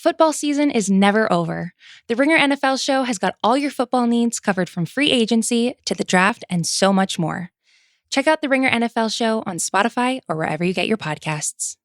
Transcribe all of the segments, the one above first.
Football season is never over. The Ringer NFL Show has got all your football needs covered from free agency to the draft and so much more. Check out The Ringer NFL Show on Spotify or wherever you get your podcasts.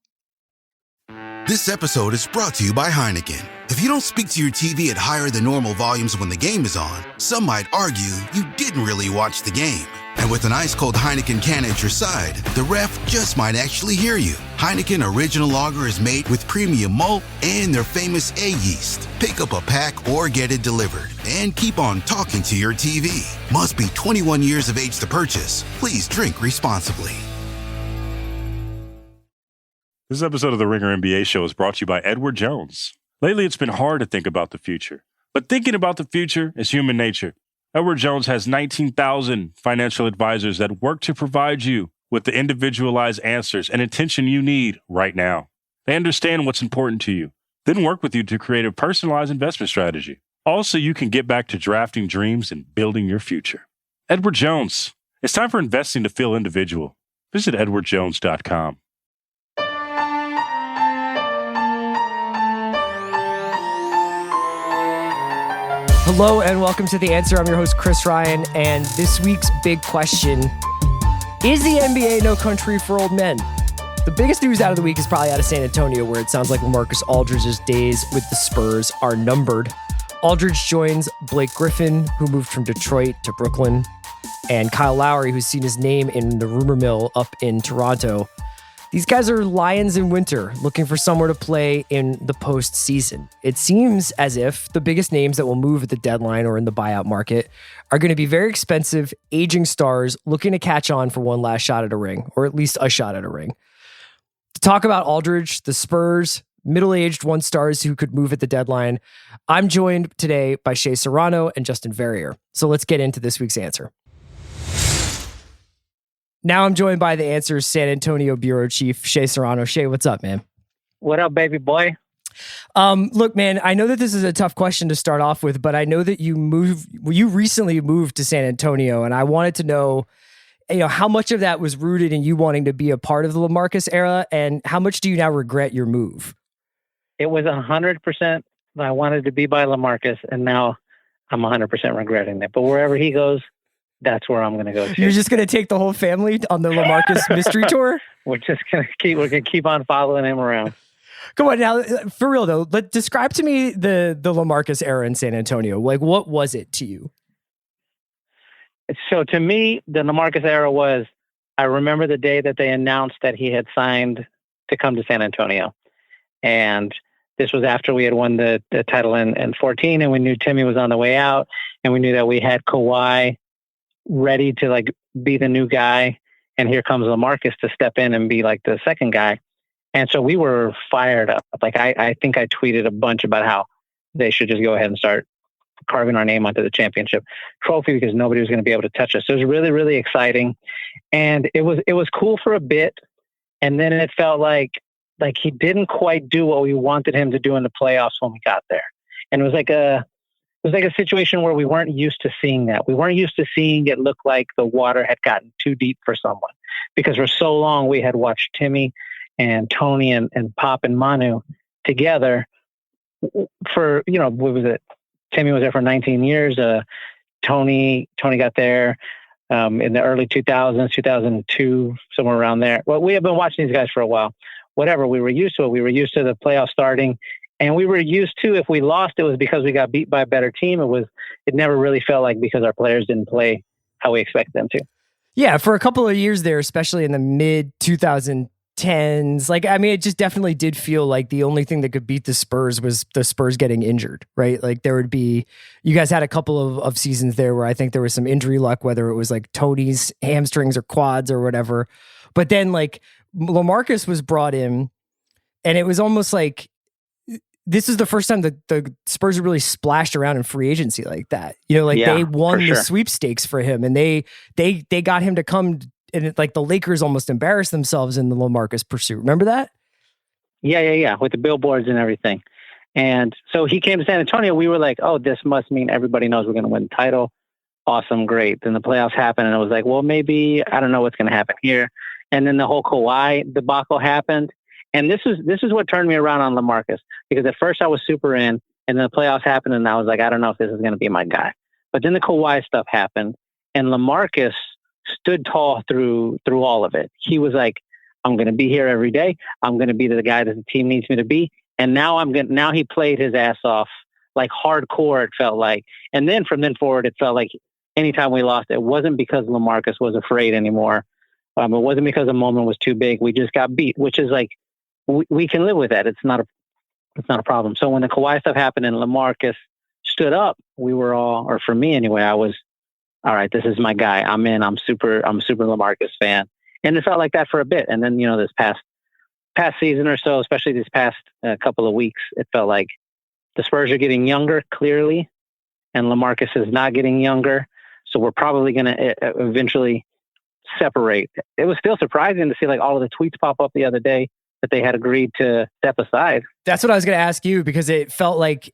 This episode is brought to you by Heineken. If you don't speak to your TV at higher than normal volumes when the game is on, some might argue you didn't really watch the game. And with an ice-cold Heineken can at your side, the ref just might actually hear you. Heineken Original Lager is made with premium malt and their famous A yeast. Pick up a pack or get it delivered. And keep on talking to your TV. Must be 21 years of age to purchase. Please drink responsibly. This episode of the Ringer NBA Show is brought to you by Edward Jones. Lately, it's been hard to think about the future. But thinking about the future is human nature. Edward Jones has 19,000 financial advisors that work to provide you with the individualized answers and attention you need right now. They understand what's important to you, then work with you to create a personalized investment strategy. Also, you can get back to drafting dreams and building your future. Edward Jones. It's time for investing to feel individual. Visit edwardjones.com. Hello and welcome to The Answer. I'm your host, Chris Ryan, and this week's big question, is the NBA no country for old men? The biggest news out of the week is probably out of San Antonio, where it sounds like LaMarcus Aldridge's days with the Spurs are numbered. Aldridge joins Blake Griffin, who moved from Detroit to Brooklyn, and Kyle Lowry, who's seen his name in the rumor mill up in Toronto. These guys are lions in winter, looking for somewhere to play in the postseason. It seems as if the biggest names that will move at the deadline or in the buyout market are going to be very expensive, aging stars looking to catch on for one last shot at a ring, or at least a shot at a ring. To talk about Aldridge, the Spurs, middle-aged one stars who could move at the deadline, I'm joined today by Shea Serrano and Justin Verrier. So let's get into this week's answer. Now I'm joined by The Answer's San Antonio Bureau Chief, Shea Serrano. Shea, what's up, man? What up, baby boy? Look, man, I know that this is a tough question to start off with, but I know that you recently moved to San Antonio, and I wanted to know, how much of that was rooted in you wanting to be a part of the LaMarcus era, and how much do you now regret your move? It was 100% that I wanted to be by LaMarcus, and now I'm 100% regretting it. But wherever he goes, that's where I'm going to go to. You're just going to take the whole family on the LaMarcus mystery tour? We're just going to keep on following him around. Come on now, for real though, describe to me the LaMarcus era in San Antonio. Like, what was it to you? So to me, the LaMarcus era was, I remember the day that they announced that he had signed to come to San Antonio. And this was after we had won the title in 14, and we knew Timmy was on the way out, and we knew that we had Kawhi ready to be the new guy, and here comes LaMarcus to step in and be like the second guy. And so we were fired up. I think I tweeted a bunch about how they should just go ahead and start carving our name onto the championship trophy because nobody was going to be able to touch us. So it was really, really exciting. And it was cool for a bit. And then it felt like he didn't quite do what we wanted him to do in the playoffs when we got there. And it was like a situation where we weren't used to seeing that. We weren't used to seeing it look like the water had gotten too deep for someone, because for so long we had watched Timmy and Tony and Pop and Manu together for, what was it? Timmy was there for 19 years. Tony got there in the early 2000s, 2002, somewhere around there. Well, we have been watching these guys for a while. Whatever, we were used to it. We were used to the playoffs starting. And we were used to, if we lost, it was because we got beat by a better team. It never really felt like because our players didn't play how we expected them to. Yeah, for a couple of years there, especially in the mid 2010s, it just definitely did feel like the only thing that could beat the Spurs was the Spurs getting injured, right? Like you guys had a couple of seasons there where I think there was some injury luck, whether it was like Tony's hamstrings or quads or whatever. But then LaMarcus was brought in, and it was almost like, this is the first time that the Spurs really splashed around in free agency like that. They won the sweepstakes for him, and they got him to come, and the Lakers almost embarrassed themselves in the LaMarcus pursuit. Remember that? Yeah. With the billboards and everything. And so he came to San Antonio. We were like, oh, this must mean everybody knows we're going to win the title. Awesome. Great. Then the playoffs happened, and it was like, well, maybe, I don't know what's going to happen here. And then the whole Kawhi debacle happened. And this is what turned me around on LaMarcus. because at first I was super in, and then the playoffs happened, and I was like, I don't know if this is going to be my guy. But then the Kawhi stuff happened, and LaMarcus stood tall through all of it. He was like, I'm going to be here every day. I'm going to be the guy that the team needs me to be. And now now he played his ass off like hardcore, it felt like. And then from then forward, it felt like anytime we lost, it wasn't because LaMarcus was afraid anymore. It wasn't because the moment was too big. We just got beat, which is like, we can live with that. It's not a problem. So when the Kawhi stuff happened and LaMarcus stood up, we were all, or for me anyway, I was, all right, this is my guy. I'm in. I'm super LaMarcus fan. And it felt like that for a bit. And then, this past season or so, especially this past couple of weeks, it felt like the Spurs are getting younger, clearly, and LaMarcus is not getting younger. So we're probably going to eventually separate. It was still surprising to see like all of the tweets pop up the other day that they had agreed to step aside. That's what I was going to ask you, because it felt like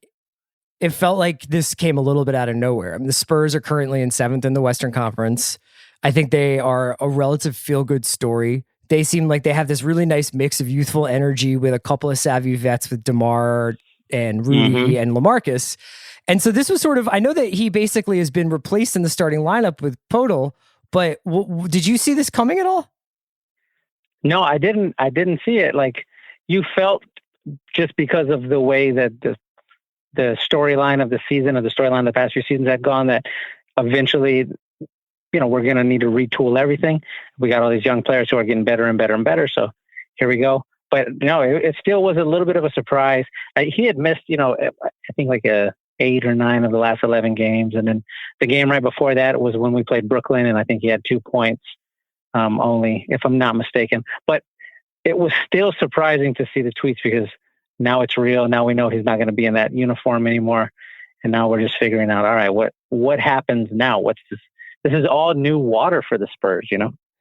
this came a little bit out of nowhere. I mean, the Spurs are currently in 7th in the Western Conference. I think they are a relative feel-good story. They seem like they have this really nice mix of youthful energy with a couple of savvy vets with DeMar and Rudy and LaMarcus. And so this was sort of, I know that he basically has been replaced in the starting lineup with Podol, but did you see this coming at all? No, I didn't see it. Like, you felt, just because of the way that the storyline of the season, or the storyline of the past few seasons had gone, that eventually, we're going to need to retool everything. We got all these young players who are getting better and better and better. So here we go. But no, it still was a little bit of a surprise. He had missed, I think like 8 or 9 of the last 11 games. And then the game right before that was when we played Brooklyn, and I think he had 2 points only, if I'm not mistaken. But it was still surprising to see the tweets, because now it's real. Now we know he's not going to be in that uniform anymore. And now we're just figuring out, all right, what happens now? What's this? This is all new water for the Spurs,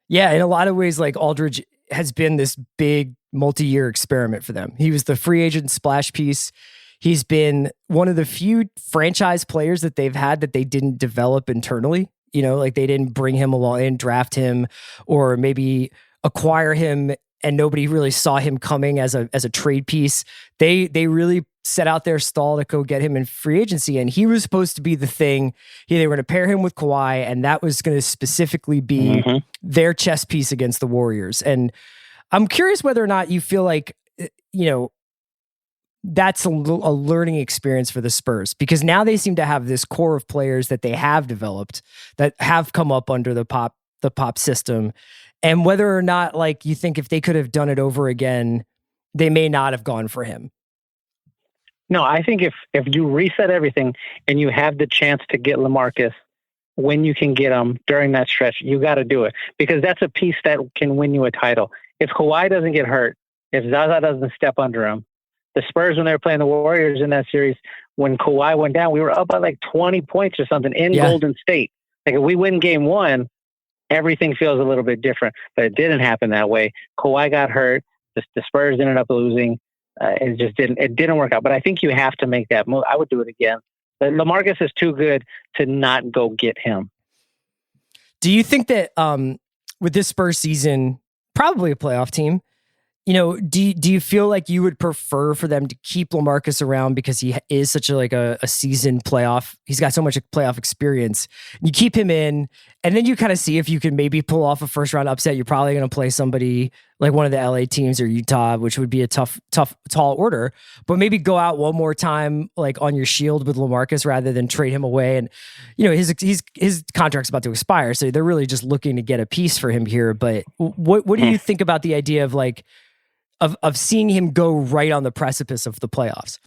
Yeah, in a lot of ways, like, Aldridge has been this big multi-year experiment for them. He was the free agent splash piece. He's been one of the few franchise players that they've had that they didn't develop internally. Like, they didn't bring him along and draft him, or maybe acquire him, and nobody really saw him coming as a trade piece. They really set out their stall to go get him in free agency, and he was supposed to be the thing. They were going to pair him with Kawhi, and that was going to specifically be their chess piece against the Warriors. And I'm curious whether or not you feel like, that's a learning experience for the Spurs, because now they seem to have this core of players that they have developed, that have come up under the pop system. And whether or not, like, you think if they could have done it over again, they may not have gone for him. No, I think if you reset everything and you have the chance to get LaMarcus when you can get him during that stretch, you got to do it, because that's a piece that can win you a title. If Kawhi doesn't get hurt, if Zaza doesn't step under him, the Spurs, when they were playing the Warriors in that series, when Kawhi went down, we were up by like 20 points or something in Golden State. Like, if we win game 1, everything feels a little bit different, but it didn't happen that way. Kawhi got hurt. The Spurs ended up losing. It didn't work out, but I think you have to make that move. I would do it again. But LaMarcus is too good to not go get him. Do you think that with this Spurs season, probably a playoff team, do you feel like you would prefer for them to keep LaMarcus around because he is such a seasoned playoff? He's got so much playoff experience. You keep him in, and then you kind of see if you can maybe pull off a first round upset. You're probably going to play somebody like one of the LA teams or Utah, which would be a tough, tall order. But maybe go out one more time, like, on your shield with LaMarcus, rather than trade him away. And his contract's about to expire, so they're really just looking to get a piece for him here. But what do you think about the idea of of seeing him go right on the precipice of the playoffs?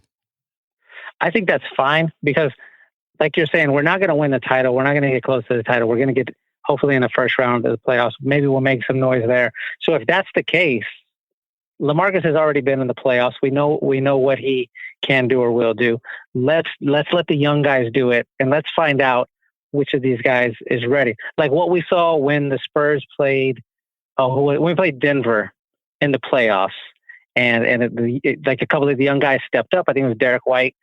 I think that's fine, because, like you're saying, we're not going to win the title. We're not going to get close to the title. We're going to get, hopefully, in the first round of the playoffs. Maybe we'll make some noise there. So if that's the case, LaMarcus has already been in the playoffs. We know what he can do or will do. Let's let the young guys do it, and let's find out which of these guys is ready. Like what we saw when the Spurs played, when we played Denver in the playoffs, and like a couple of the young guys stepped up. I think it was Derek White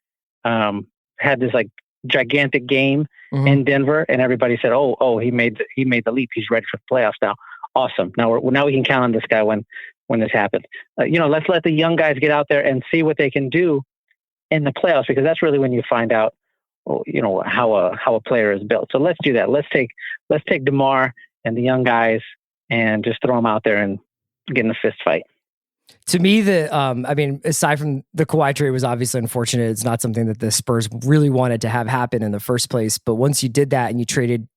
had this like gigantic game in Denver, and everybody said, "Oh, he made the leap. He's ready for the playoffs now." Awesome. Now we can count on this guy when this happens. Let's let the young guys get out there and see what they can do in the playoffs, because that's really when you find out, how a player is built. So let's do that. Let's take DeMar and the young guys and just throw them out there and get in a fist fight. To me, aside from the Kawhi trade was obviously unfortunate. It's not something that the Spurs really wanted to have happen in the first place. But once you did that and you traded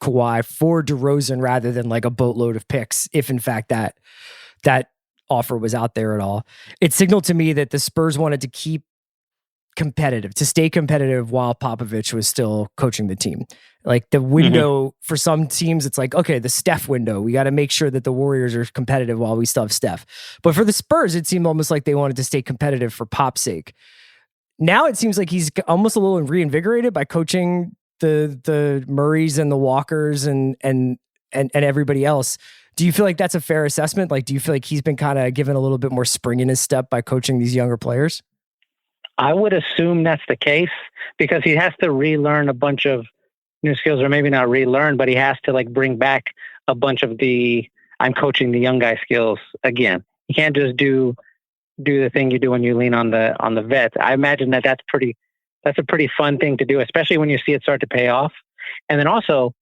Kawhi for DeRozan rather than like a boatload of picks, if in fact that offer was out there at all, it signaled to me that the Spurs wanted to to stay competitive while Popovich was still coaching the team. Like the window for some teams, it's like, okay, the Steph window. We got to make sure that the Warriors are competitive while we still have Steph. But for the Spurs, it seemed almost like they wanted to stay competitive for Pop's sake. Now it seems like he's almost a little reinvigorated by coaching the Murrays and the Walkers and everybody else. Do you feel like that's a fair assessment? Like, do you feel like he's been kind of given a little bit more spring in his step by coaching these younger players? I would assume that's the case, because he has to relearn a bunch of new skills, or maybe not relearn, but he has to like bring back a bunch of I'm coaching the young guy skills again. You can't just do the thing you do when you lean on the vets. I imagine that's a pretty fun thing to do, especially when you see it start to pay off. And then also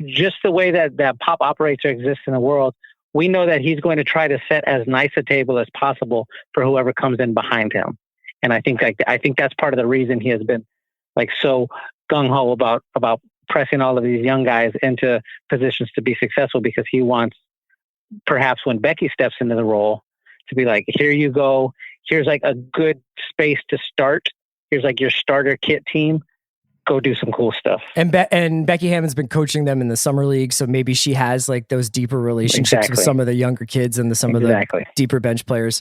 just the way that Pop operates or exists in the world, we know that he's going to try to set as nice a table as possible for whoever comes in behind him. And I think that's part of the reason he has been like so gung-ho about pressing all of these young guys into positions to be successful, because he wants, perhaps when Becky steps into the role, to be like, here you go. Here's like a good space to start. Here's like your starter kit team. Go do some cool stuff. And Becky Hammon's been coaching them in the summer league, so maybe she has like those deeper relationships with some of the younger kids and some of the deeper bench players.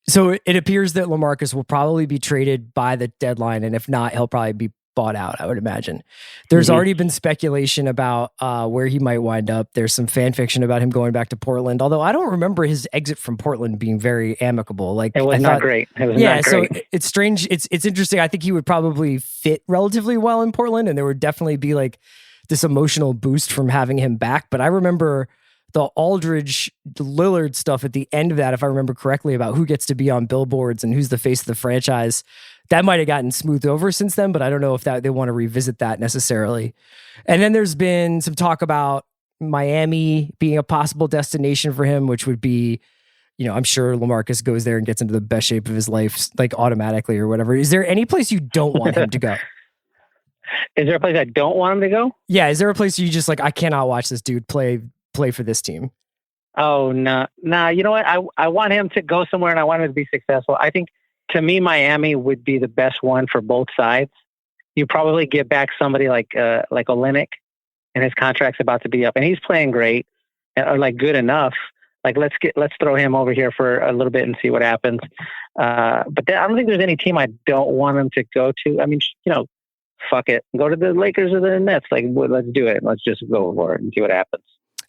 So it appears that LaMarcus will probably be traded by the deadline, and if not, he'll probably be bought out, I would imagine. There's already been speculation about where he might wind up. There's some fan fiction about him going back to Portland, although I don't remember his exit from Portland being very amicable. Like, it was not great. It was not great. So it's strange. It's interesting. I think he would probably fit relatively well in Portland, and there would definitely be like this emotional boost from having him back. But I remember the Aldridge Lillard stuff at the end of that, if I remember correctly, about who gets to be on billboards and who's the face of the franchise. That might have gotten smoothed over since then, but I don't know if they want to revisit that necessarily. And then there's been some talk about Miami being a possible destination for him, which would be, I'm sure LaMarcus goes there and gets into the best shape of his life, like automatically or whatever. Is there any place you don't want him to go? Is there a place I don't want him to go? Yeah. Is there a place you just like, I cannot watch this dude play for this team? Oh, no. You know what? I want him to go somewhere, and I want him to be successful. I think, to me, Miami would be the best one for both sides. You probably get back somebody like Olynyk, and his contract's about to be up, and he's playing great, or like good enough. Like let's throw him over here for a little bit and see what happens. But I don't think there's any team I don't want him to go to. I mean, fuck it, go to the Lakers or the Nets. Like, let's do it. Let's just go for it and see what happens.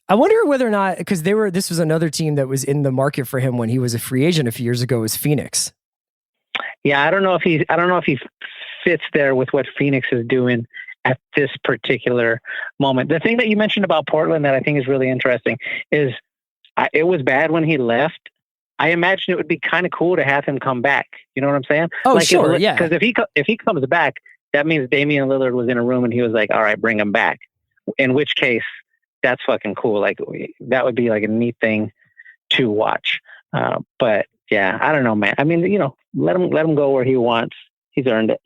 I wonder whether or not, because this was another team that was in the market for him when he was a free agent a few years ago, was Phoenix. Yeah, I don't know if he fits there with what Phoenix is doing at this particular moment. The thing that you mentioned about Portland that I think is really interesting is it was bad when he left. I imagine it would be kind of cool to have him come back. You know what I'm saying? Oh, like, sure, yeah. Because if he comes back, that means Damian Lillard was in a room and he was like, all right, bring him back. In which case, that's fucking cool. Like, that would be like a neat thing to watch. But yeah, I don't know, man. I mean, let him go where he wants. He's earned it.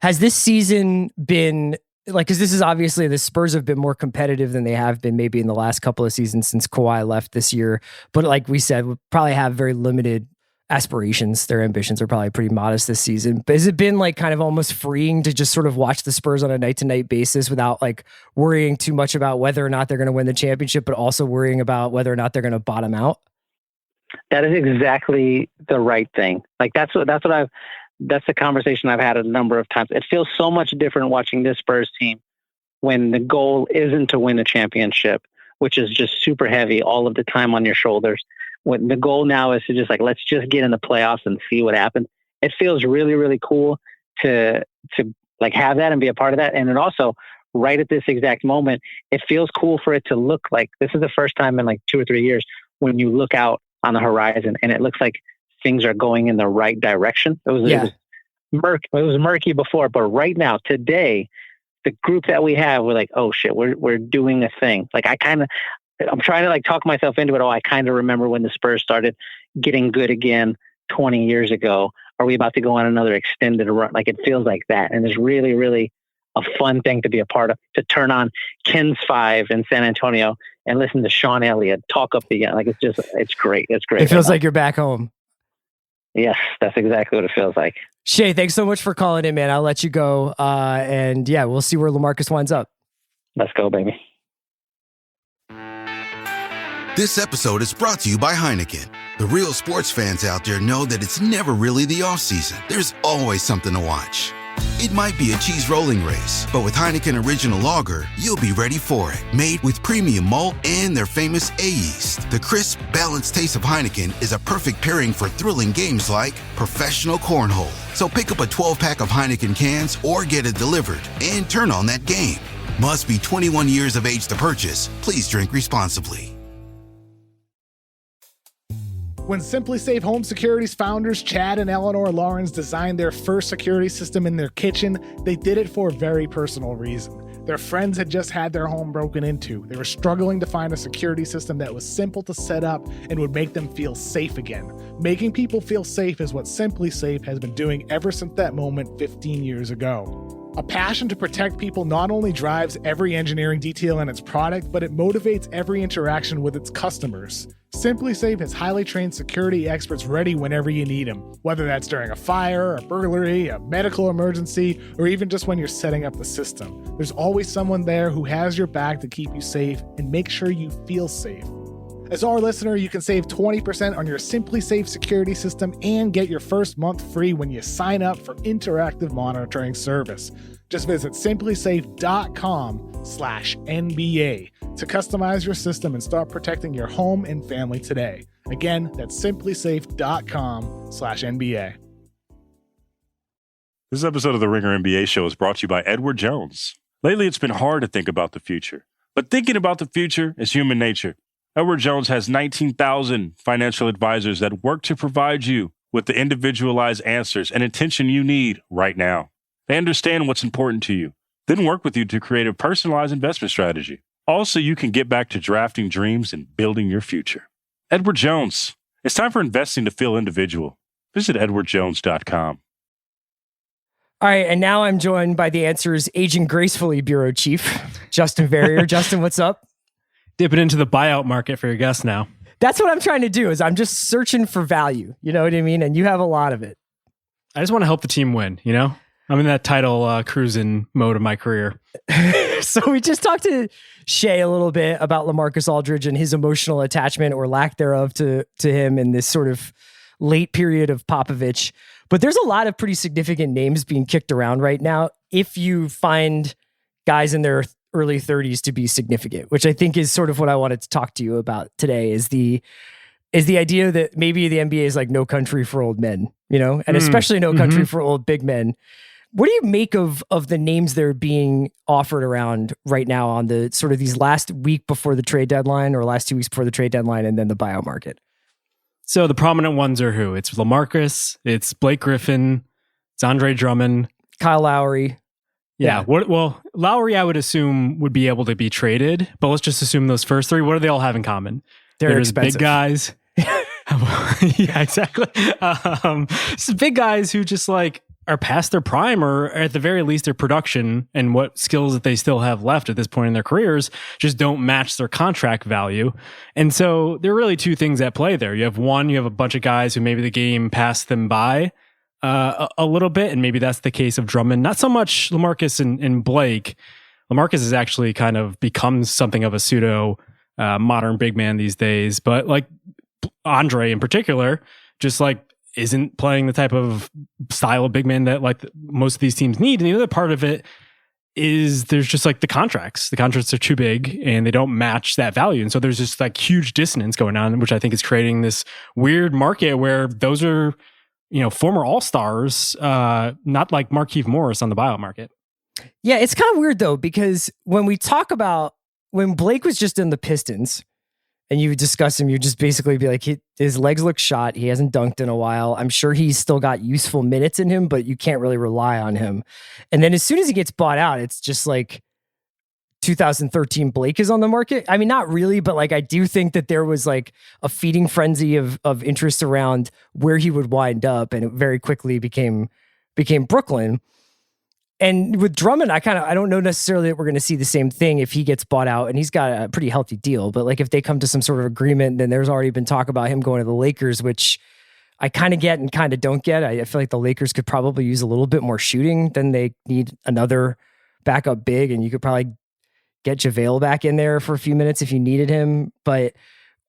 Has this season been like, because this is obviously the Spurs have been more competitive than they have been maybe in the last couple of seasons since Kawhi left this year. But like we said, we probably have very limited aspirations. Their ambitions are probably pretty modest this season. But has it been like kind of almost freeing to just sort of watch the Spurs on a night-to-night basis without like worrying too much about whether or not they're going to win the championship, but also worrying about whether or not they're going to bottom out? That is exactly the right thing. Like that's the conversation I've had a number of times. It feels so much different watching this Spurs team when the goal isn't to win a championship, which is just super heavy all of the time on your shoulders. When the goal now is to just like, let's just get in the playoffs and see what happens. It feels really, really cool to like have that and be a part of that. And it also, right at this exact moment, it feels cool for it to look like this is the first time in like 2 or 3 years when you look out on the horizon and it looks like things are going in the right direction. It was murky. It was murky before, but right now, today, the group that we have, we're like, oh shit, we're doing a thing. Like I'm trying to like talk myself into it. Oh, I kind of remember when the Spurs started getting good again 20 years ago. Are we about to go on another extended run? Like it feels like that. And it's really, really a fun thing to be a part of, to turn on Ken's 5 in San Antonio and listen to Sean Elliott talk up the, like, it's great. It's great. It feels like you're back home. Yes, that's exactly what it feels like. Shay, thanks so much for calling in, man. I'll let you go. And yeah, we'll see where LaMarcus winds up. Let's go, baby. This episode is brought to you by Heineken. The real sports fans out there know that it's never really the off-season. There's always something to watch. It might be a cheese rolling race, but with Heineken Original Lager, you'll be ready for it. Made with premium malt and their famous A-yeast. The crisp, balanced taste of Heineken is a perfect pairing for thrilling games like professional cornhole. So pick up a 12-pack of Heineken cans or get it delivered and turn on that game. Must be 21 years of age to purchase. Please drink responsibly. When Simply Safe Home Security's founders, Chad and Eleanor Lawrence, designed their first security system in their kitchen, they did it for a very personal reason. Their friends had just had their home broken into. They were struggling to find a security system that was simple to set up and would make them feel safe again. Making people feel safe is what Simply Safe has been doing ever since that moment 15 years ago. A passion to protect people not only drives every engineering detail in its product, but it motivates every interaction with its customers. Simply Safe has highly trained security experts ready whenever you need them, whether that's during a fire, a burglary, a medical emergency, or even just when you're setting up the system. There's always someone there who has your back to keep you safe and make sure you feel safe. As our listener, you can save 20% on your Simply Safe security system and get your first month free when you sign up for interactive monitoring service. Just visit simplysafe.com/NBA to customize your system and start protecting your home and family today. Again, that's simplysafe.com/NBA. This episode of the Ringer NBA Show is brought to you by Edward Jones. Lately, it's been hard to think about the future, but thinking about the future is human nature. Edward Jones has 19,000 financial advisors that work to provide you with the individualized answers and attention you need right now. They understand what's important to you, then work with you to create a personalized investment strategy. Also, you can get back to drafting dreams and building your future. Edward Jones. It's time for investing to feel individual. Visit edwardjones.com. All right, and now I'm joined by the Answer's aging gracefully bureau chief, Justin Verrier. Justin, what's up? Dipping into the buyout market for your guests now. That's what I'm trying to do, is I'm just searching for value. You know what I mean? And you have a lot of it. I just want to help the team win, you know? I'm in that title cruising mode of my career. So we just talked to Shay a little bit about LaMarcus Aldridge and his emotional attachment or lack thereof to him in this sort of late period of Popovich. But there's a lot of pretty significant names being kicked around right now if you find guys in their early 30s to be significant, which I think is sort of what I wanted to talk to you about today, is the idea that maybe the NBA is like no country for old men, you know, and especially no country for old big men. What do you make of the names that are being offered around right now on the sort of these last week before the trade deadline or last 2 weeks before the trade deadline and then the buyout market? So the prominent ones are who? It's LaMarcus, it's Blake Griffin, it's Andre Drummond, Kyle Lowry. Yeah. Well, Lowry, I would assume, would be able to be traded, but let's just assume those first three. What do they all have in common? They're expensive. Big guys. Yeah, exactly. So big guys who just like are past their prime, or at the very least their production and what skills that they still have left at this point in their careers just don't match their contract value. And so there are really two things at play there. You have a bunch of guys who maybe the game passed them by a little bit, and maybe that's the case of Drummond. Not so much LaMarcus and Blake. LaMarcus has actually kind of become something of a pseudo modern big man these days, but like Andre in particular, just like isn't playing the type of style of big man that like most of these teams need. And the other part of it is there's just like the contracts. The contracts are too big and they don't match that value. And so there's just like huge dissonance going on, which I think is creating this weird market where those are, you know, former all-stars, not like Markieff Morris on the buyout market. Yeah, it's kind of weird though, because when we talk about when Blake was just in the Pistons and you would discuss him, you'd just basically be like, his legs look shot. He hasn't dunked in a while. I'm sure he's still got useful minutes in him, but you can't really rely on him. And then as soon as he gets bought out, it's just like 2013 Blake is on the market. I mean, not really, but like I do think that there was like a feeding frenzy of interest around where he would wind up, and it very quickly became Brooklyn. And with Drummond, I don't know necessarily that we're going to see the same thing if he gets bought out, and he's got a pretty healthy deal. But like if they come to some sort of agreement, then there's already been talk about him going to the Lakers, which I kind of get and kind of don't get. I feel like the Lakers could probably use a little bit more shooting than they need another backup big, and you could probably get JaVale back in there for a few minutes if you needed him. But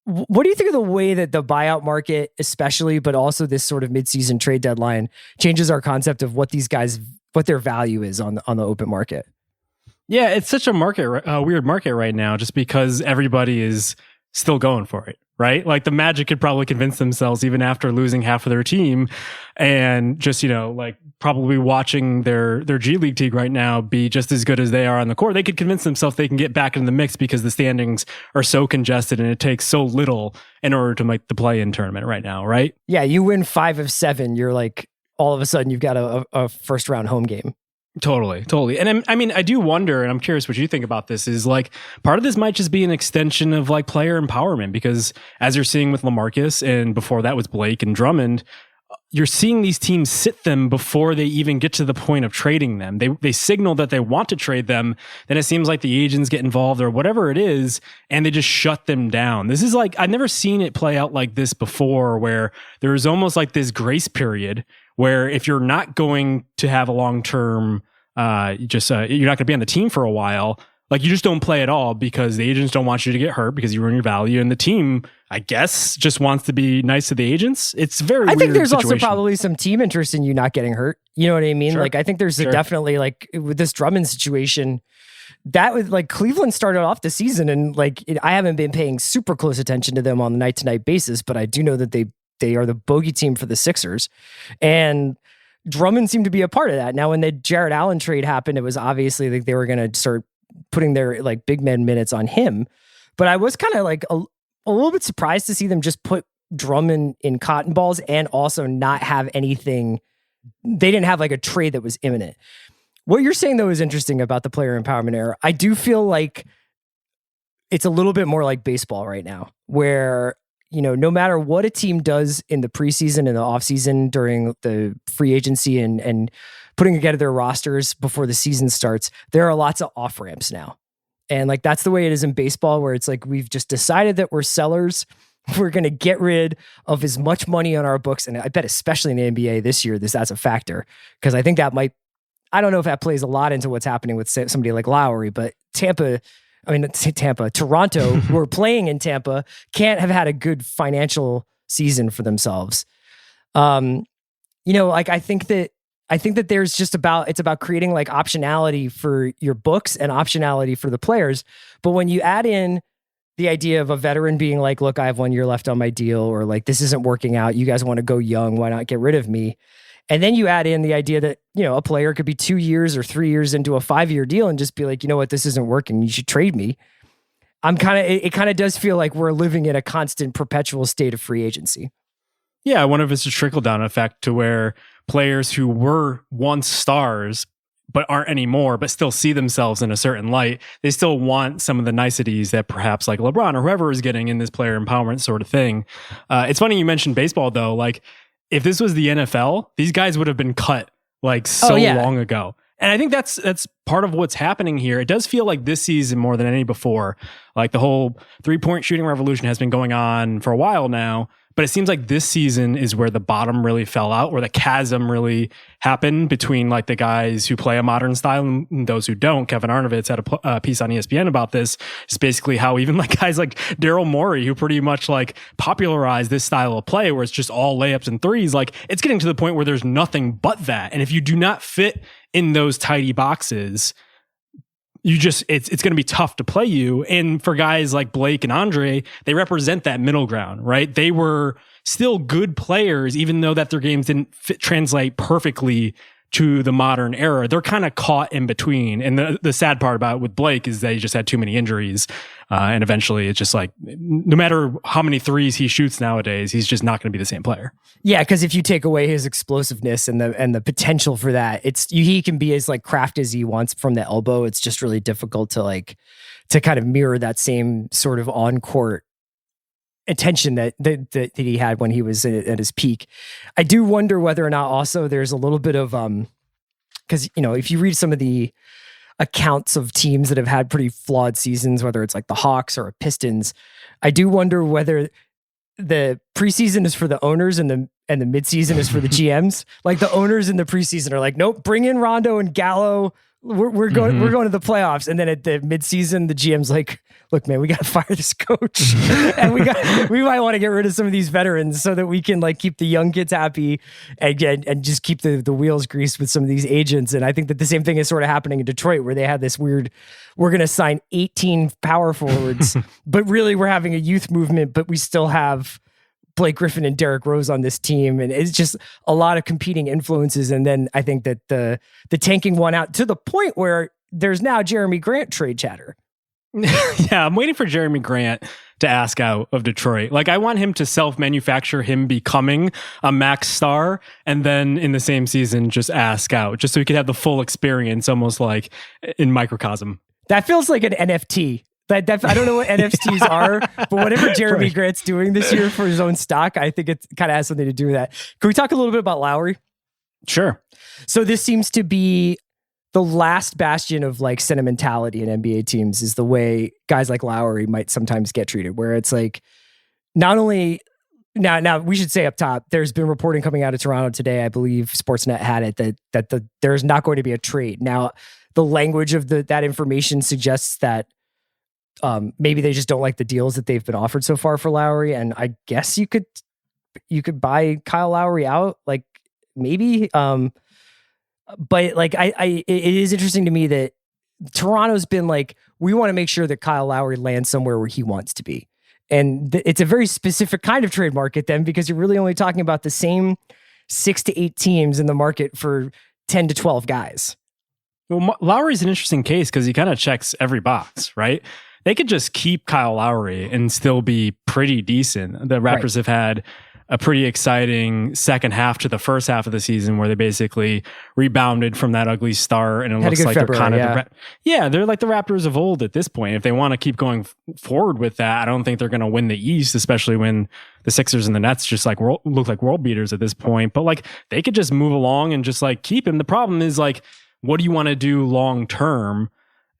what do you think of the way that the buyout market, especially, but also this sort of midseason trade deadline, changes our concept of what these guys, what their value is on the open market? Yeah, it's such a weird market right now, just because everybody is still going for it, right? Like the Magic could probably convince themselves, even after losing half of their team, and just, like probably watching their G League team right now be just as good as they are on the court. They could convince themselves they can get back in the mix because the standings are so congested and it takes so little in order to make the play-in tournament right now, right? Yeah, you win 5 of 7, you're like, all of a sudden you've got a first round home game. Totally. And I mean, I do wonder, and I'm curious what you think about this, is like part of this might just be an extension of like player empowerment, because as you're seeing with LaMarcus, and before that with Blake and Drummond, you're seeing these teams sit them before they even get to the point of trading them. They signal that they want to trade them, then it seems like the agents get involved or whatever it is, and they just shut them down. This is like, I've never seen it play out like this before, where there is almost like this grace period where if you're not going to have a long-term, you're not going to be on the team for a while, like you just don't play at all because the agents don't want you to get hurt because you ruin your value, and the team, I guess, just wants to be nice to the agents. It's very weird. I think there's situation. Also probably some team interest in you not getting hurt. You know what I mean? Sure. Like I think there's definitely, like with this Drummond situation, that was like Cleveland started off the season, and like I haven't been paying super close attention to them on the night-to-night basis, but I do know that they are the bogey team for the Sixers, and Drummond seemed to be a part of that. Now, when the Jarrett Allen trade happened, it was obviously like they were going to start putting their like big man minutes on him. But I was kind of like a little bit surprised to see them just put Drummond in cotton balls and also not have anything. They didn't have like a trade that was imminent. What you're saying though is interesting about the player empowerment era. I do feel like it's a little bit more like baseball right now, where no matter what a team does in the preseason and the offseason during the free agency and putting together their rosters before the season starts, there are lots of off ramps now. And like, that's the way it is in baseball, where it's like, we've just decided that we're sellers. We're going to get rid of as much money on our books. And I bet, especially in the NBA this year, that's a factor, because I think that I don't know if that plays a lot into what's happening with somebody like Lowry, but Toronto, who are playing in Tampa, can't have had a good financial season for themselves. Like I think that there's just it's about creating like optionality for your books and optionality for the players. But when you add in the idea of a veteran being like, look, I have 1 year left on my deal, or like, this isn't working out, you guys want to go young, why not get rid of me? And then you add in the idea that, a player could be 2 years or 3 years into a 5-year deal and just be like, you know what, this isn't working, you should trade me. It kind of does feel like we're living in a constant perpetual state of free agency. Yeah, I wonder if it's a trickle-down effect to where players who were once stars but aren't anymore, but still see themselves in a certain light, they still want some of the niceties that perhaps like LeBron or whoever is getting in this player empowerment sort of thing. It's funny you mentioned baseball, though. Like, if this was the NFL, these guys would have been cut like long ago. And I think that's part of what's happening here. It does feel like this season more than any before, like the whole 3-point shooting revolution has been going on for a while now, but it seems like this season is where the bottom really fell out, where the chasm really happened between like the guys who play a modern style and those who don't. Kevin Arnovitz had a piece on ESPN about this. It's basically how even like guys like Daryl Morey, who pretty much like popularized this style of play where it's just all layups and threes, like it's getting to the point where there's nothing but that. And if you do not fit in those tidy boxes, it's going to be tough to play you. And for guys like Blake and Andre, they represent that middle ground, right? They were still good players, even though that their games didn't translate perfectly to the modern era. They're kind of caught in between. And the sad part about it with Blake is that he just had too many injuries. And eventually it's just like, no matter how many threes he shoots nowadays, he's just not going to be the same player. Yeah, because if you take away his explosiveness and the potential for that, he can be as like crafty as he wants from the elbow. It's just really difficult to kind of mirror that same sort of on-court attention that he had when he was at his peak. I do wonder whether or not also there's a little bit of because if you read some of the accounts of teams that have had pretty flawed seasons, whether it's like the Hawks or Pistons, I do wonder whether the preseason is for the owners and the midseason is for the GMs. Like the owners in the preseason are like, nope, bring in Rondo and Gallo. We're going to the playoffs. And then at the midseason, the GM's like, look, man, we got to fire this coach, and we might want to get rid of some of these veterans so that we can like keep the young kids happy and just keep the wheels greased with some of these agents. And I think that the same thing is sort of happening in Detroit, where they had this weird, we're going to sign 18 power forwards, but really we're having a youth movement, but we still have Blake Griffin and Derrick Rose on this team. And it's just a lot of competing influences. And then I think that the tanking won out to the point where there's now Jeremy Grant trade chatter. Yeah, I'm waiting for Jeremy Grant to ask out of Detroit. Like, I want him to self-manufacture him becoming a max star, and then in the same season just ask out, just so he could have the full experience, almost like in microcosm. That feels like an NFT. I don't know what NFTs are, but whatever Jeremy Grant's doing this year for his own stock, I think it kind of has something to do with that. Can we talk a little bit about Lowry? Sure. So this seems to be the last bastion of like sentimentality in NBA teams, is the way guys like Lowry might sometimes get treated, where it's like, not only now we should say up top, there's been reporting coming out of Toronto today, I believe Sportsnet had it, that there's not going to be a trade. Now, the language of that information suggests that maybe they just don't like the deals that they've been offered so far for Lowry. And I guess you could buy Kyle Lowry out, like maybe. But like, it is interesting to me that Toronto's been like, we want to make sure that Kyle Lowry lands somewhere where he wants to be. And it's a very specific kind of trade market then, because you're really only talking about the same 6 to 8 teams in the market for 10 to 12 guys. Well, Lowry's an interesting case because he kind of checks every box, right? They could just keep Kyle Lowry and still be pretty decent. The Raptors have had a pretty exciting second half to the first half of the season, where they basically rebounded from that ugly start, and it looks like February, they're kind of they're like the Raptors of old at this point. If they want to keep going forward with that, I don't think they're going to win the East, especially when the Sixers and the Nets just like look like world beaters at this point. But like, they could just move along and just like keep him. The problem is like, what do you want to do long term?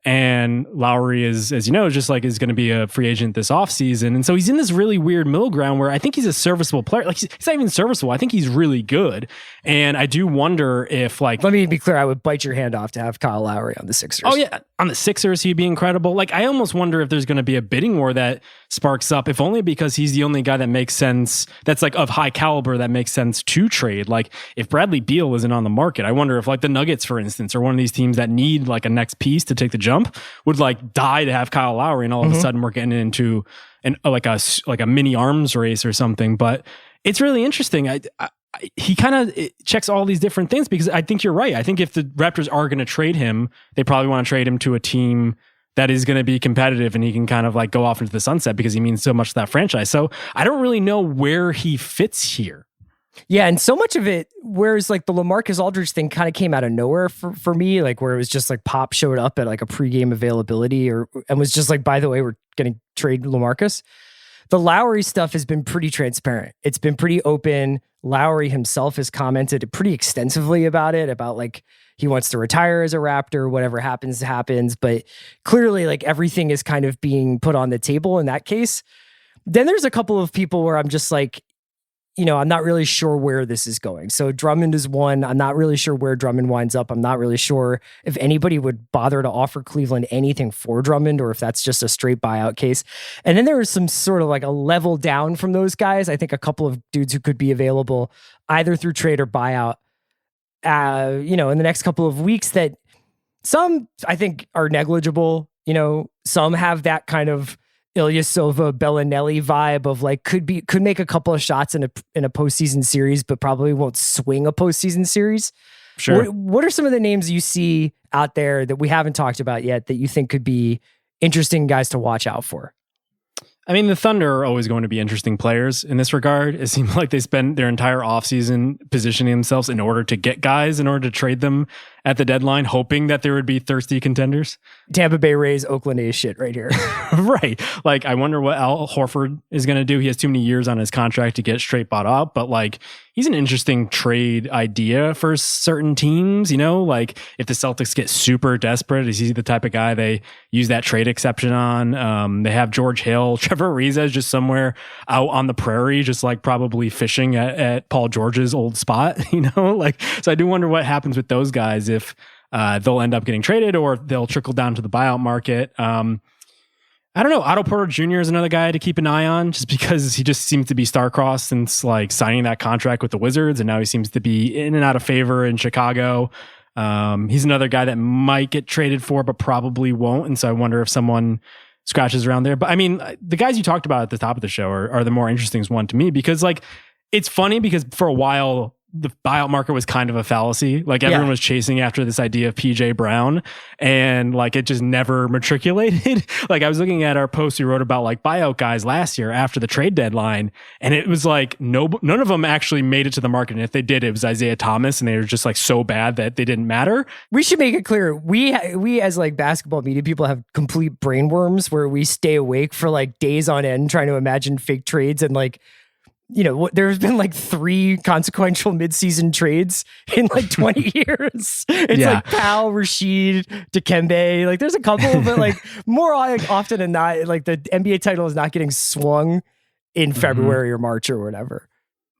And Lowry is, as you know, just like is going to be a free agent this offseason. And so he's in this really weird middle ground where I think he's a serviceable player. Like, he's not even serviceable. I think he's really good. And I do wonder if, like... Let me be clear. I would bite your hand off to have Kyle Lowry on the Sixers. Oh, yeah. On the Sixers, he'd be incredible. Like, I almost wonder if there's going to be a bidding war that sparks up, if only because he's the only guy that makes sense, that's like of high caliber, that makes sense to trade. Like, if Bradley Beal isn't on the market, I wonder if like the Nuggets, for instance, or one of these teams that need like a next piece to take the jump, would like die to have Kyle Lowry, and all of a sudden we're getting into like a mini arms race or something. But it's really interesting. He kind of checks all these different things, because I think you're right. I think if the Raptors are going to trade him, they probably want to trade him to a team that is going to be competitive, and he can kind of like go off into the sunset because he means so much to that franchise. So I don't really know where he fits here. Yeah, and so much of it, whereas like the LaMarcus Aldridge thing kind of came out of nowhere for me, like where it was just like Pop showed up at like a pregame availability and was just like, by the way, we're going to trade LaMarcus. The Lowry stuff has been pretty transparent. It's been pretty open. Lowry himself has commented pretty extensively about it, about like he wants to retire as a Raptor, whatever happens, happens. But clearly like everything is kind of being put on the table in that case. Then there's a couple of people where I'm just like, I'm not really sure where this is going. So Drummond is one. I'm not really sure where Drummond winds up. I'm not really sure if anybody would bother to offer Cleveland anything for Drummond, or if that's just a straight buyout case. And then there is some sort of like a level down from those guys. I think a couple of dudes who could be available either through trade or buyout, in the next couple of weeks, that some I think are negligible. Some have that kind of Ilyasova, Bellinelli vibe of like could make a couple of shots in a postseason series, but probably won't swing a postseason series. Sure. What are some of the names you see out there that we haven't talked about yet that you think could be interesting guys to watch out for? I mean, the Thunder are always going to be interesting players in this regard. It seems like they spend their entire offseason positioning themselves in order to get guys, in order to trade them at the deadline, hoping that there would be thirsty contenders. Tampa Bay Rays, Oakland A's shit right here. Right. Like, I wonder what Al Horford is going to do. He has too many years on his contract to get straight bought up, but like, he's an interesting trade idea for certain teams, you know, like if the Celtics get super desperate, is he the type of guy they use that trade exception on? They have George Hill, Trevor Ariza is just somewhere out on the prairie, just like probably fishing at Paul George's old spot, you know, like, so I do wonder what happens with those guys if they'll end up getting traded or they'll trickle down to the buyout market. I don't know. Otto Porter Jr. is another guy to keep an eye on just because he just seems to be star-crossed since like signing that contract with the Wizards. And now he seems to be in and out of favor in Chicago. He's another guy that might get traded for, but probably won't. And so I wonder if someone scratches around there. But I mean, the guys you talked about at the top of the show are the more interesting one to me because like, it's funny because for a while, the buyout market was kind of a fallacy. Like everyone was chasing after this idea of PJ Brown and like it just never matriculated. Like I was looking at our post we wrote about like buyout guys last year after the trade deadline. And it was like, none of them actually made it to the market. And if they did, it was Isaiah Thomas and they were just like so bad that they didn't matter. We should make it clear. We as like basketball media people have complete brain worms where we stay awake for like days on end trying to imagine fake trades and like, you know, there's been like 3 consequential midseason trades in like 20 years. It's like Powell, Rashid, Dikembe. Like there's a couple, but like more like often than not, like the NBA title is not getting swung in February or March or whatever.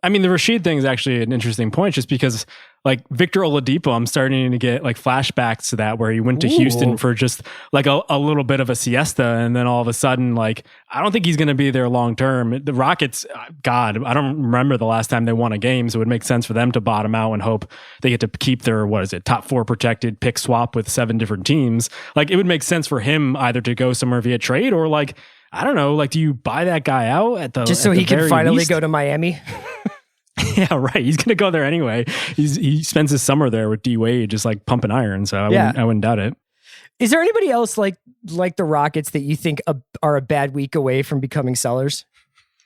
I mean, the Rashid thing is actually an interesting point just because like Victor Oladipo, I'm starting to get like flashbacks to that where he went to Houston for just like a little bit of a siesta. And then all of a sudden, like, I don't think he's going to be there long term. The Rockets, God, I don't remember the last time they won a game. So it would make sense for them to bottom out and hope they get to keep their, top 4 protected pick swap with 7 different teams. Like it would make sense for him either to go somewhere via trade or like, I don't know, like, do you buy that guy out at the just so he can finally go to Miami? Yeah, right. He's going to go there anyway. He spends his summer there with ed1ae just like pumping iron. So I wouldn't doubt it. Is there anybody else like the Rockets that you think are a bad week away from becoming sellers?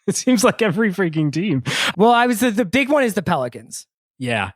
It seems like every freaking team. Well, the big one is the Pelicans. Yeah,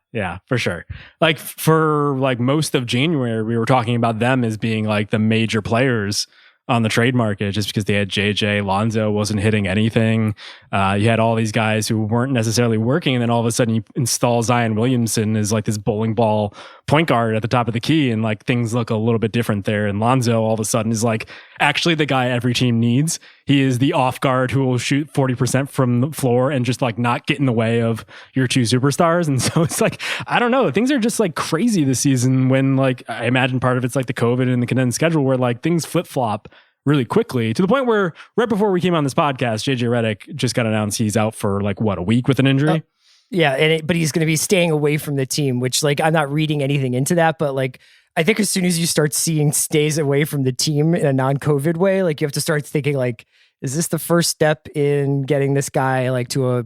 for sure. Like for like most of January, we were talking about them as being like the major players on the trade market just because they had JJ. Lonzo wasn't hitting anything. You had all these guys who weren't necessarily working, and then all of a sudden you install Zion Williamson as like this bowling ball point guard at the top of the key, and like things look a little bit different there. And Lonzo all of a sudden is like actually the guy every team needs. He is the off guard who will shoot 40% from the floor and just like not get in the way of your 2 superstars. And so it's like, I don't know, things are just like crazy this season when like, I imagine part of it's like the COVID and the condensed schedule where like things flip flop really quickly to the point where right before we came on this podcast, JJ Redick just got announced he's out for like a week with an injury. Yeah. But he's going to be staying away from the team, which like, I'm not reading anything into that, but like, I think as soon as you start seeing stays away from the team in a non-COVID way, like you have to start thinking like, is this the first step in getting this guy like to a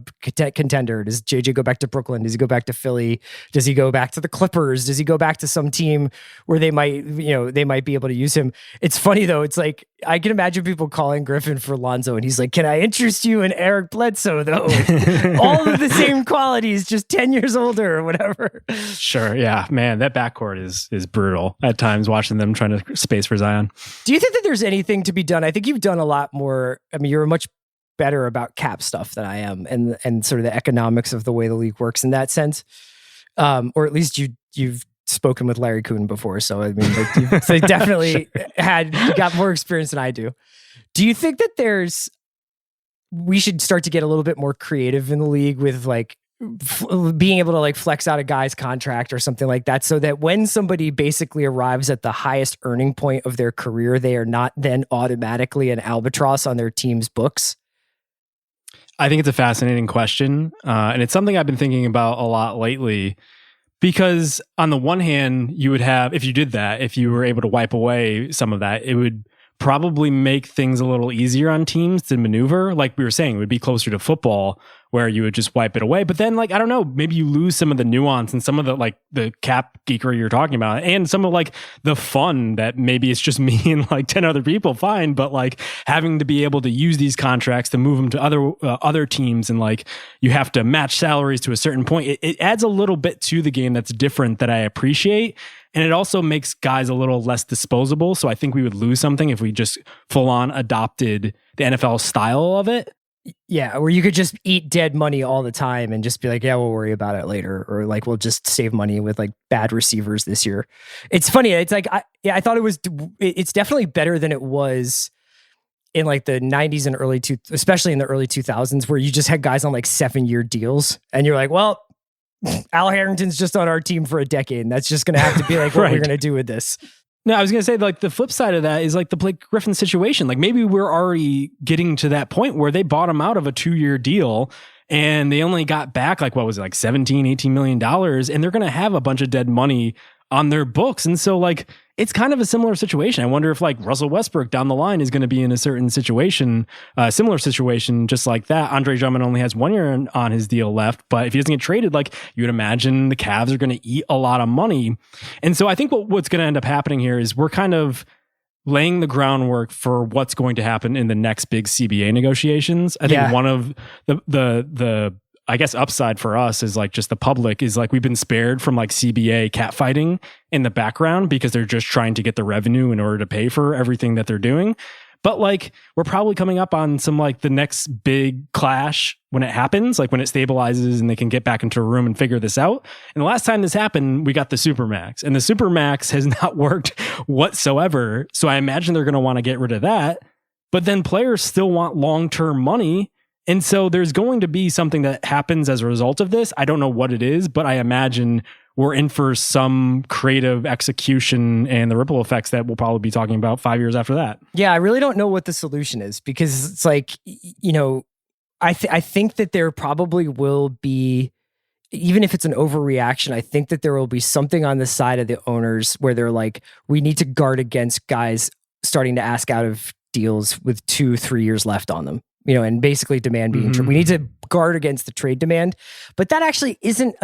contender? Does JJ go back to Brooklyn? Does he go back to Philly? Does he go back to the Clippers? Does he go back to some team where they might be able to use him? It's funny though. It's like, I can imagine people calling Griffin for Lonzo and he's like, can I interest you in Eric Bledsoe though? All of the same qualities, just 10 years older or whatever. Sure. Yeah, man, that backcourt is brutal at times watching them trying to space for Zion. Do you think that there's anything to be done? I think you've done a lot more. I mean, you're much better about cap stuff than I am and sort of the economics of the way the league works in that sense. Or at least you've spoken with Larry Kuhn before. So, I mean, like, you've definitely got more experience than I do. Do you think that we should start to get a little bit more creative in the league with like being able to like flex out a guy's contract or something like that so that when somebody basically arrives at the highest earning point of their career, they are not then automatically an albatross on their team's books? I think it's a fascinating question. And it's something I've been thinking about a lot lately because on the one hand, you would have, if you did that, if you were able to wipe away some of that, it would probably make things a little easier on teams to maneuver. Like we were saying, it would be closer to football where you would just wipe it away. But then, like, I don't know, maybe you lose some of the nuance and some of the, like, the cap geekery you're talking about, and some of, like, the fun that maybe it's just me and, like, 10 other people, fine, but, like, having to be able to use these contracts to move them to other teams, and, like, you have to match salaries to a certain point. It adds a little bit to the game that's different that I appreciate. And it also makes guys a little less disposable. So I think we would lose something if we just full on adopted the NFL style of it. Yeah, where you could just eat dead money all the time and just be like, yeah, we'll worry about it later. Or like, we'll just save money with like bad receivers this year. It's funny. It's like, I thought it's definitely better than it was in like the 90s and especially in the early 2000s, where you just had guys on like 7-year deals. And you're like, well, Al Harrington's just on our team for a decade, and that's just going to have to be like what Right. we're going to do with this. No, I was going to say, like, the flip side of that is like the Blake Griffin situation. Like, maybe we're already getting to that point where they bought him out of a 2-year deal and they only got back, like, what was it, like $17-18 million, and they're going to have a bunch of dead money on their books. And so, like, it's kind of a similar situation. I wonder if, like, Russell Westbrook down the line is going to be in a certain situation, similar situation, just like that. Andre Drummond only has 1 year on his deal left, but if he doesn't get traded, like, you would imagine the Cavs are going to eat a lot of money. And so I think what's going to end up happening here is we're kind of laying the groundwork for what's going to happen in the next big CBA negotiations. I think one of the I guess upside for us is like just the public is like, we've been spared from like CBA catfighting in the background because they're just trying to get the revenue in order to pay for everything that they're doing. But like, we're probably coming up on some like the next big clash when it happens, like when it stabilizes and they can get back into a room and figure this out. And the last time this happened, we got the Supermax, and the Supermax has not worked whatsoever. So I imagine they're going to want to get rid of that. But then players still want long-term money. And so there's going to be something that happens as a result of this. I don't know what it is, but I imagine we're in for some creative execution and the ripple effects that we'll probably be talking about 5 years after that. Yeah, I really don't know what the solution is, because it's like, you know, I think that there probably will be, even if it's an overreaction, I think that there will be something on the side of the owners where they're like, we need to guard against guys starting to ask out of deals with 2-3 years left on them. You know, and basically demand being we need to guard against the trade demand, but that actually isn't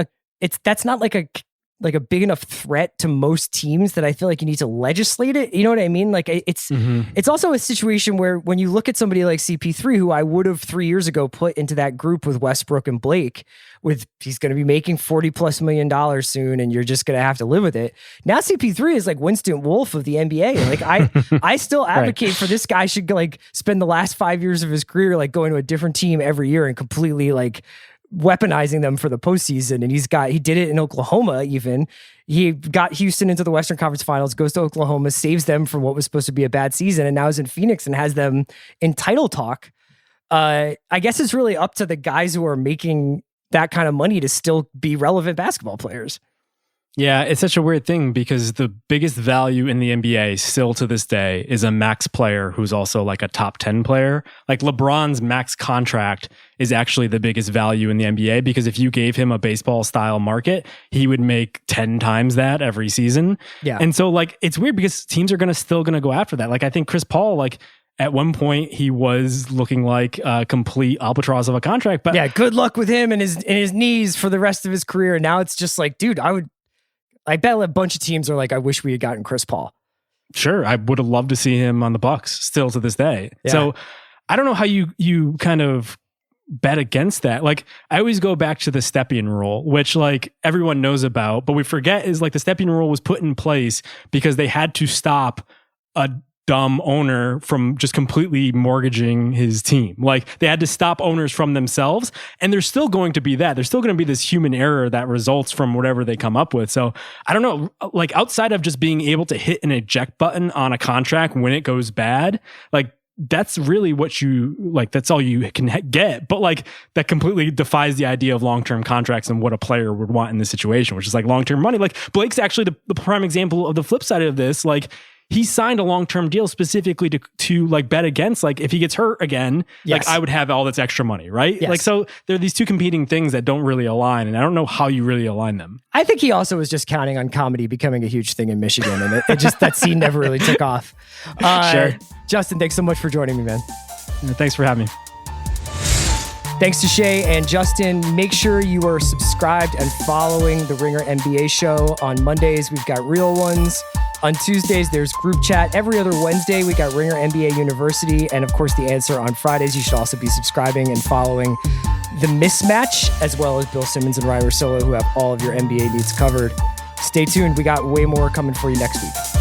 that's not like a big enough threat to most teams that I feel like you need to legislate it. You know what I mean? Like it's also a situation where when you look at somebody like CP3, who I would have 3 years ago put into that group with Westbrook and Blake, he's going to be making $40+ million soon, and you're just going to have to live with it. Now CP3 is like Winston Wolf of the NBA. Like I still advocate for this guy should like spend the last 5 years of his career like going to a different team every year and completely like weaponizing them for the postseason. And he did it in Oklahoma. Even he got Houston into the Western Conference Finals, goes to Oklahoma, saves them from what was supposed to be a bad season, and now is in Phoenix and has them in title talk. I guess it's really up to the guys who are making that kind of money to still be relevant basketball players. Yeah, it's such a weird thing because the biggest value in the NBA still to this day is a max player who's also like a top 10 player. Like LeBron's max contract is actually the biggest value in the NBA, because if you gave him a baseball style market, he would make 10 times that every season. Yeah. And so like, it's weird because teams are still going to go after that. Like I think Chris Paul, like at one point he was looking like a complete albatross of a contract, but yeah, good luck with him and his knees for the rest of his career. Now it's just like, dude, I bet a bunch of teams are like, I wish we had gotten Chris Paul. Sure. I would have loved to see him on the Bucks still to this day. Yeah. So I don't know how you kind of bet against that. Like I always go back to the Stepien rule, which like everyone knows about, but we forget is like the Stepien rule was put in place because they had to stop a dumb owner from just completely mortgaging his team. Like they had to stop owners from themselves, and there's still going to be that. There's still going to be this human error that results from whatever they come up with. So I don't know, like outside of just being able to hit an eject button on a contract when it goes bad, like that's really what you like, that's all you can get. But like that completely defies the idea of long-term contracts and what a player would want in this situation, which is like long-term money. Like Blake's actually the prime example of the flip side of this. Like he signed a long-term deal specifically to like bet against, like if he gets hurt again, like I would have all this extra money, right? Yes. Like, so there are these two competing things that don't really align, and I don't know how you really align them. I think he also was just counting on comedy becoming a huge thing in Michigan, and it just, that scene never really took off. Sure. Justin, thanks so much for joining me, man. Thanks for having me. Thanks to Shay and Justin. Make sure you are subscribed and following the Ringer NBA show. On Mondays, we've got Real Ones. On Tuesdays, there's Group Chat. Every other Wednesday, we got Ringer NBA University. And of course, The Answer on Fridays. You should also be subscribing and following The Mismatch, as well as Bill Simmons and Ryan Russillo, who have all of your NBA needs covered. Stay tuned. We got way more coming for you next week.